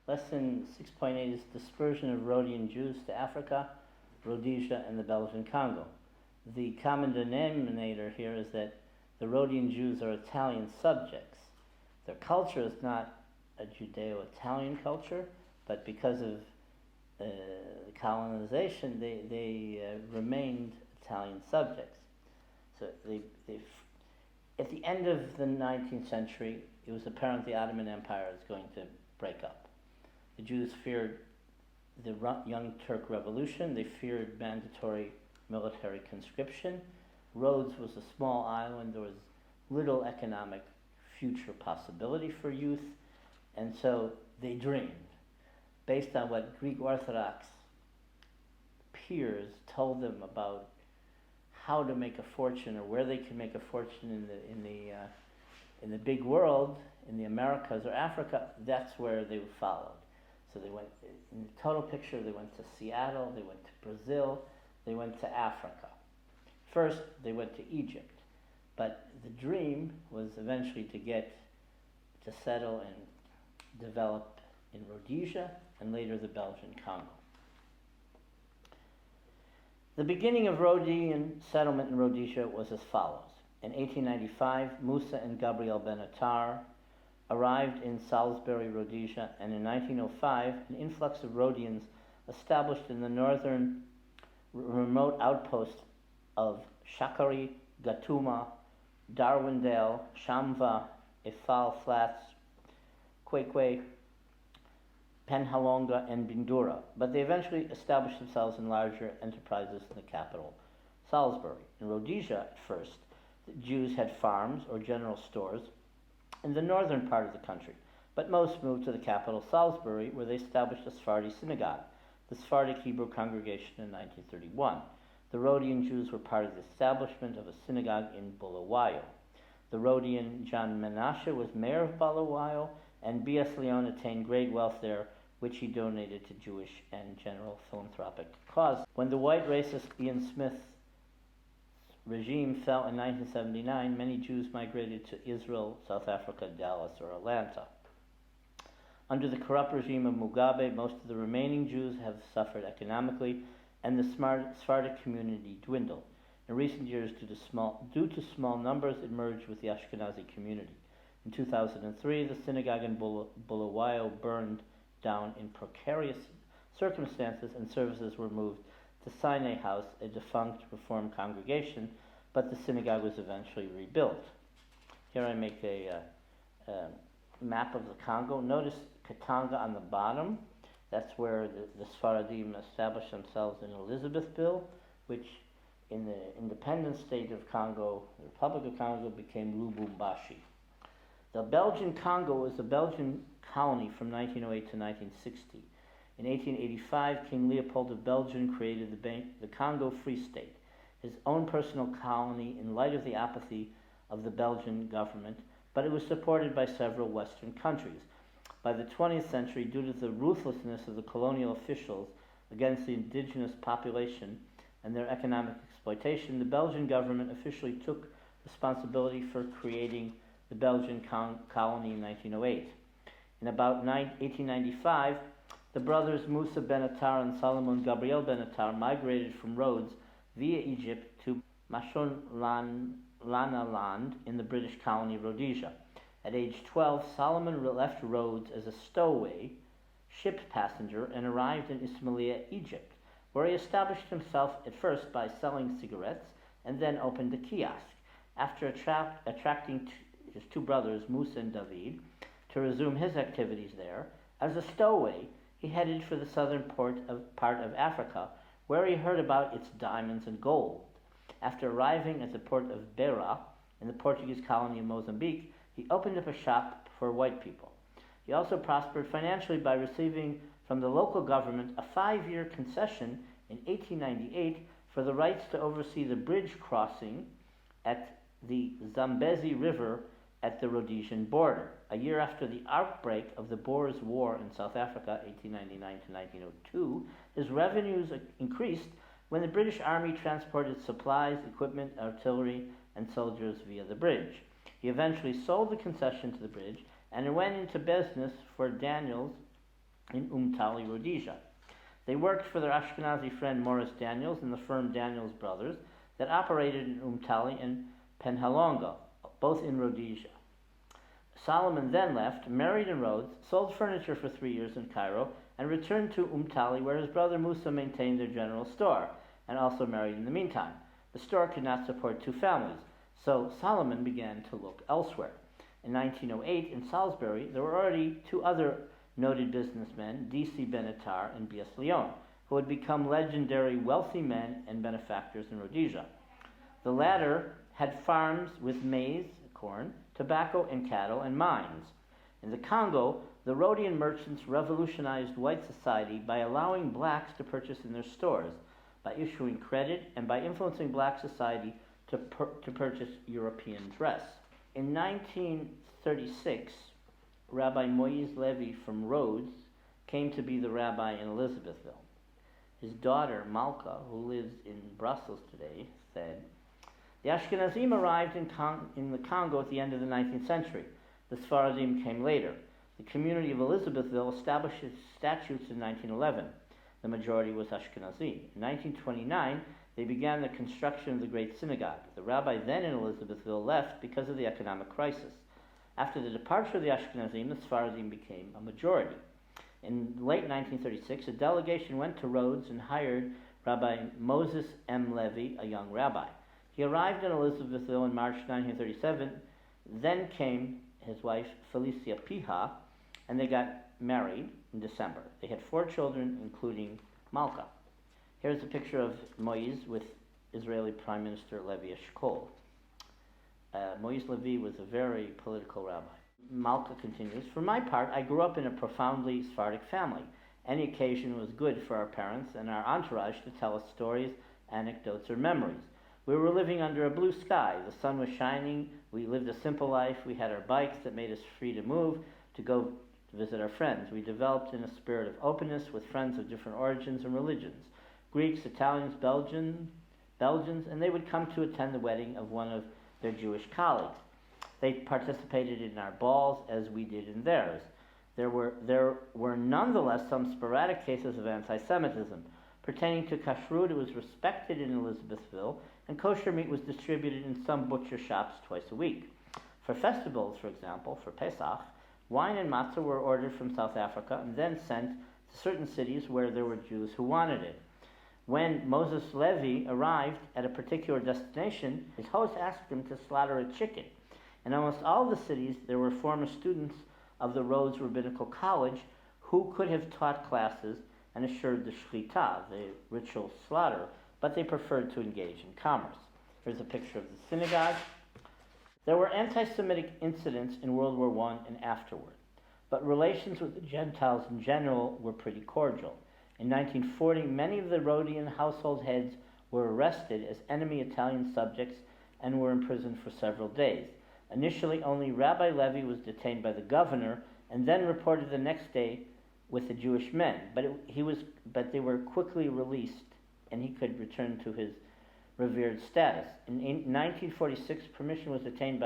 Lesson 6.8 is dispersion of Rhodian Jews to Africa, Rhodesia, and the Belgian Congo. The common denominator here is that the Rhodian Jews are Italian subjects. Their culture is not a Judeo-Italian culture, but because of colonization, they remained Italian subjects. So at the end of the 19th century, it was apparent the Ottoman Empire was going to break up. The Jews feared the Young Turk Revolution. They feared mandatory military conscription. Rhodes was a small island. There was little economic future possibility for youth. And so they dreamed, based on what Greek Orthodox peers told them about how to make a fortune or where they could make a fortune in the big world, in the Americas or Africa. That's where they followed. So they went, in the total picture, they went to Seattle, they went to Brazil, they went to Africa. First, they went to Egypt. But the dream was eventually to settle and develop in Rhodesia and later the Belgian Congo. The beginning of Rhodian settlement in Rhodesia was as follows. In 1895, Musa and Gabriel Benatar arrived in Salisbury, Rhodesia, and in 1905, an influx of Rhodians established in the northern remote outposts of Shakari, Gatuma, Darwindale, Shamva, Ifal Flats, Kwekwe, Penhalonga, and Bindura, but they eventually established themselves in larger enterprises in the capital, Salisbury. In Rhodesia, at first, the Jews had farms or general stores in the northern part of the country, but most moved to the capital, Salisbury, where they established a Sephardi synagogue, the Sephardic Hebrew congregation, in 1931. The Rhodian Jews were part of the establishment of a synagogue in Bulawayo. The Rhodian John Menashe was mayor of Bulawayo, and B.S. Leon attained great wealth there, which he donated to Jewish and general philanthropic causes. When the white racist Ian Smith's regime fell in 1979, many Jews migrated to Israel, South Africa, Dallas, or Atlanta. Under the corrupt regime of Mugabe, most of the remaining Jews have suffered economically, and the Sephardic community dwindled. In recent years, due to small numbers, it merged with the Ashkenazi community. In 2003, the synagogue in Bulawayo burned down in precarious circumstances, and services were moved to Sinai House, a defunct Reformed congregation, but the synagogue was eventually rebuilt. Here I make a map of the Congo. Notice Katanga on the bottom. That's where the Sephardim established themselves in Elizabethville, which in the independent state of Congo, the Republic of Congo, became Lubumbashi. The Belgian Congo was a Belgian colony from 1908 to 1960. In 1885, King Leopold of Belgium created the Congo Free State, his own personal colony in light of the apathy of the Belgian government, but it was supported by several Western countries. By the 20th century, due to the ruthlessness of the colonial officials against the indigenous population and their economic exploitation, the Belgian government officially took responsibility for creating the Belgian colony in 1908. In about 1895, the brothers Musa Benatar and Solomon Gabriel Benatar migrated from Rhodes via Egypt to Mashonaland in the British colony of Rhodesia. At age 12, Solomon left Rhodes as a stowaway ship passenger and arrived in Ismailia, Egypt, where he established himself at first by selling cigarettes and then opened a kiosk. After attracting his two brothers, Musa and David, to resume his activities there, as a stowaway, he headed for the southern part of Africa, where he heard about its diamonds and gold. After arriving at the port of Beira, in the Portuguese colony of Mozambique, he opened up a shop for white people. He also prospered financially by receiving from the local government a 5-year concession in 1898 for the rights to oversee the bridge crossing at the Zambezi River at the Rhodesian border. A year after the outbreak of the Boers War in South Africa, 1899 to 1902, his revenues increased when the British Army transported supplies, equipment, artillery, and soldiers via the bridge. He eventually sold the concession to the bridge and went into business for Daniels in Tali, Rhodesia. They worked for their Ashkenazi friend Morris Daniels and the firm Daniels Brothers that operated in Tali and Penhalonga, both in Rhodesia. Solomon then left, married in Rhodes, sold furniture for 3 years in Cairo, and returned to Tali, where his brother Musa maintained their general store, and also married in the meantime. The store could not support 2 families, so Solomon began to look elsewhere. In 1908, in Salisbury, there were already 2 other noted businessmen, D.C. Benatar and B.S. Leon, who had become legendary wealthy men and benefactors in Rhodesia. The latter had farms with maize, corn, tobacco and cattle, and mines. In the Congo, the Rhodian merchants revolutionized white society by allowing blacks to purchase in their stores, by issuing credit, and by influencing black society to purchase European dress. In 1936, Rabbi Moïse Levy from Rhodes came to be the rabbi in Elizabethville. His daughter, Malka, who lives in Brussels today, said, "The Ashkenazim arrived in the Congo at the end of the 19th century. The Sfaradim came later. The community of Elizabethville established its statutes in 1911. The majority was Ashkenazi. In 1929, they began the construction of the Great Synagogue. The rabbi then in Elizabethville left because of the economic crisis. After the departure of the Ashkenazim, the Sfaradim became a majority. In late 1936, a delegation went to Rhodes and hired Rabbi Moses M. Levy, a young rabbi. He arrived in Elizabethville in March 1937. Then came his wife, Felicia Piha, and they got married in December. They had 4 children, including Malka. Here's a picture of Moïse with Israeli Prime Minister Levi Eshkol. Moïse Levy was a very political rabbi. Malka continues, "For my part, I grew up in a profoundly Sephardic family. Any occasion was good for our parents and our entourage to tell us stories, anecdotes, or memories. We were living under a blue sky. The sun was shining. We lived a simple life. We had our bikes that made us free to move, to go to visit our friends. We developed in a spirit of openness with friends of different origins and religions, Greeks, Italians, Belgians, and they would come to attend the wedding of one of their Jewish colleagues. They participated in our balls as we did in theirs. There were nonetheless some sporadic cases of anti-Semitism. Pertaining to kashrut, it was respected in Elizabethville, and kosher meat was distributed in some butcher shops twice a week. For festivals, for example, for Pesach, wine and matzah were ordered from South Africa and then sent to certain cities where there were Jews who wanted it. When Moses Levy arrived at a particular destination, his host asked him to slaughter a chicken. In almost all the cities, there were former students of the Rhodes Rabbinical College who could have taught classes and assured the shechita, the ritual slaughter, but they preferred to engage in commerce. Here's a picture of the synagogue. There were anti-Semitic incidents in World War I and afterward, but relations with the Gentiles in general were pretty cordial. In 1940, many of the Rhodian household heads were arrested as enemy Italian subjects and were imprisoned for several days. Initially, only Rabbi Levy was detained by the governor and then reported the next day with the Jewish men, but they were quickly released and he could return to his revered status. In 1946, permission was obtained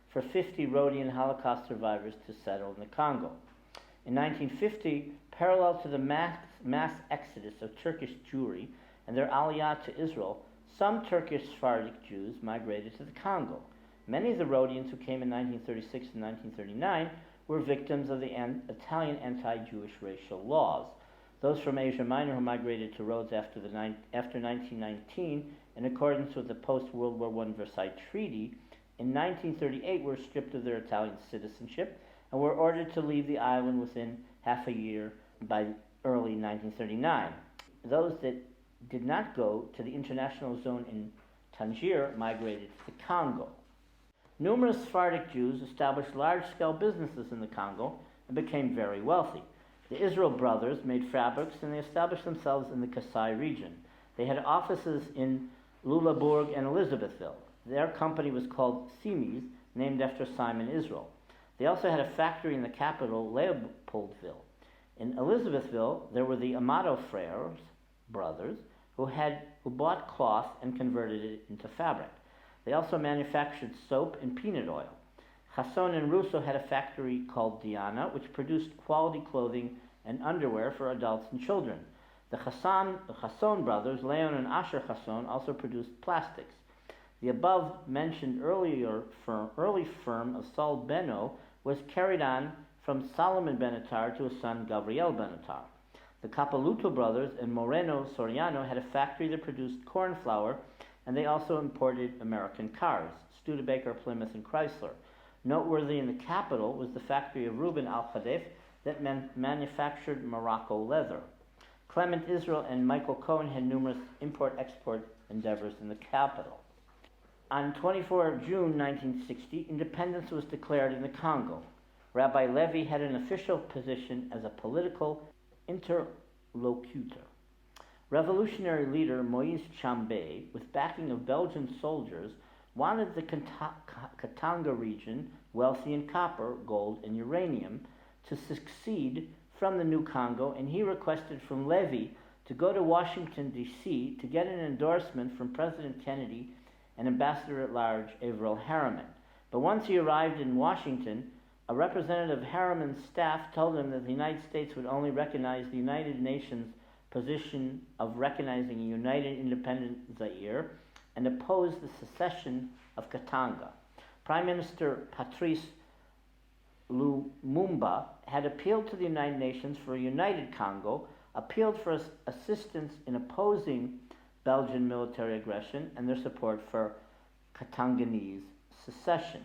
for 50 Rhodian Holocaust survivors to settle in the Congo. In 1950, parallel to the mass exodus of Turkish Jewry and their aliyah to Israel, some Turkish Sephardic Jews migrated to the Congo. Many of the Rhodians who came in 1936 and 1939 were victims of the Italian anti-Jewish racial laws. Those from Asia Minor who migrated to Rhodes after 1919, in accordance with the post-World War I Versailles Treaty, in 1938 were stripped of their Italian citizenship and were ordered to leave the island within half a year by early 1939. Those that did not go to the international zone in Tangier migrated to the Congo. Numerous Sephardic Jews established large-scale businesses in the Congo and became very wealthy. The Israel brothers made fabrics and they established themselves in the Kasai region. They had offices in Lulabourg and Elizabethville. Their company was called Simis, named after Simon Israel. They also had a factory in the capital, Leopoldville. In Elizabethville, there were the Amato Freres, brothers, who bought cloth and converted it into fabric. They also manufactured soap and peanut oil. Chasson and Russo had a factory called Diana, which produced quality clothing and underwear for adults and children. The Chasson brothers, Leon and Asher Chasson, also produced plastics. The above-mentioned early firm of Saul Beno was carried on from Solomon Benatar to his son Gabriel Benatar. The Capeluto brothers and Moreno Soriano had a factory that produced corn flour, and they also imported American cars, Studebaker, Plymouth, and Chrysler. Noteworthy in the capital was the factory of Reuben Al-Khadif that manufactured Morocco leather. Clement Israel and Michael Cohen had numerous import-export endeavors in the capital. On 24 June 1960, independence was declared in the Congo. Rabbi Levy had an official position as a political interlocutor. Revolutionary leader Moïse Chambé, with backing of Belgian soldiers, wanted the Katanga region, wealthy in copper, gold, and uranium, to succeed from the new Congo, and he requested from Levy to go to Washington, D.C. to get an endorsement from President Kennedy and Ambassador at Large Averell Harriman. But once he arrived in Washington, a representative of Harriman's staff told him that the United States would only recognize the United Nations' position of recognizing a united independent Zaire and oppose the secession of Katanga. Prime Minister Patrice Lumumba had appealed to the United Nations for a united Congo, appealed for assistance in opposing Belgian military aggression and their support for Katanganese secession.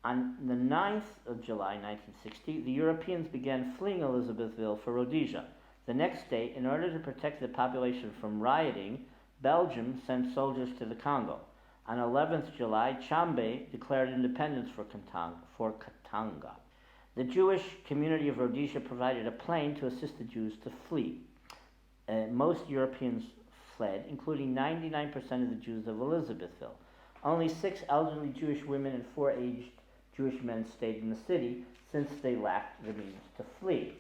On the 9th of July 1960, the Europeans began fleeing Elizabethville for Rhodesia. The next day, in order to protect the population from rioting, Belgium sent soldiers to the Congo. On 11th July, Chambé declared independence for Katanga. The Jewish community of Rhodesia provided a plane to assist the Jews to flee. Most Europeans fled, including 99% of the Jews of Elizabethville. Only 6 elderly Jewish women and 4 aged Jewish men stayed in the city, since they lacked the means to flee.